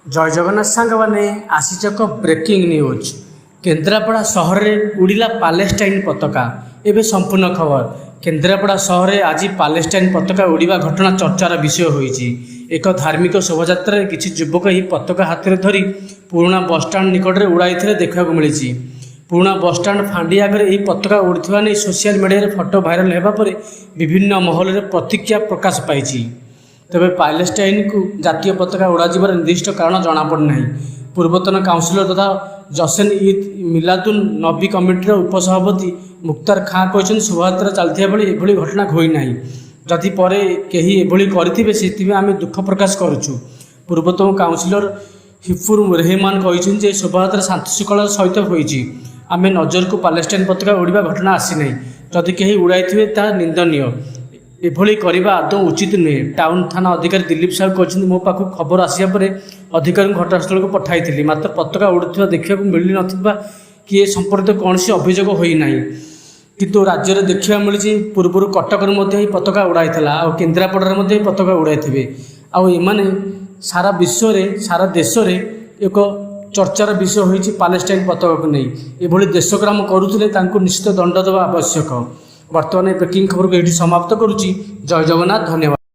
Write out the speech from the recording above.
जय जगन्नाथ सांग मैंने आसीच एक ब्रेकिंग न्यूज। केन्द्रापड़ा सहर में उड़िला पालेस्टाइन पताका। एवं संपूर्ण खबर केन्द्रापड़ा सहर में आज पालेस्टाइन पताका उड़ीवा घटना चर्चार विषय होईची। एक धार्मिक शोभायात्रा किसी युवक ही पताका हाथ में धरी पुराना बसस्टाण्ड निकट में उड़ाई देखा मिली। पुराना बसस्टाण्ड फांडी आगे यह पताका उड़ता नहीं सोशल मीडिया फोटो भाइराल होगापर विभिन्न महल में प्रतिक्रिया प्रकाश पाई। तेज पालेस्टाइन को जातीय पताका उड़ाଯିबार निर्दिष्ट कारण जमापड़ना। पूर्वतन काउंसिलर तथा जसेन ईद मिलादुन नबी कमिटर उपसभापति मुख्तार खां कहते शोभायात्रा चलता बेले एभली घटना होईना। जदि पर कहीं एभली करेंगे से आम दुख प्रकाश करुचु। पूर्वतन काउंसिलर हिफुर रहमान कहते शोभायात्रा शांति श्रृंखला सहित होईची। आम नजर को पालेस्टाइन पताका उड़ीबा घटना आसी ना। जदि कहीं उड़ाई ता निंदनीय। एभली करवा आदौ उचित नुहे। टाउन थाना अधिकारी दिलीप साहू कहते मो पाख खबर आसिया पर अधिकारी घटनास्थल को पठाई मात्र पताका उड़ुवा देखा मिल ना कि ए संपर्कित कौन अभियोग होना। किंतु राज्य में देखा मिली पूर्व कटक पताका उड़ाई केन्द्रापड़ा में पताका उड़ाई आने सारा विश्व सारा देश में एक चर्चार विषय होती पालेस्टाइन पताका को नहीं। एभली देशग्राम करुले निश्चित दंड देवा आवश्यक। बर्तमान ब्रेकिंग खबर को ये समाप्त करुच्ची। जय जगन्नाथ, धन्यवाद।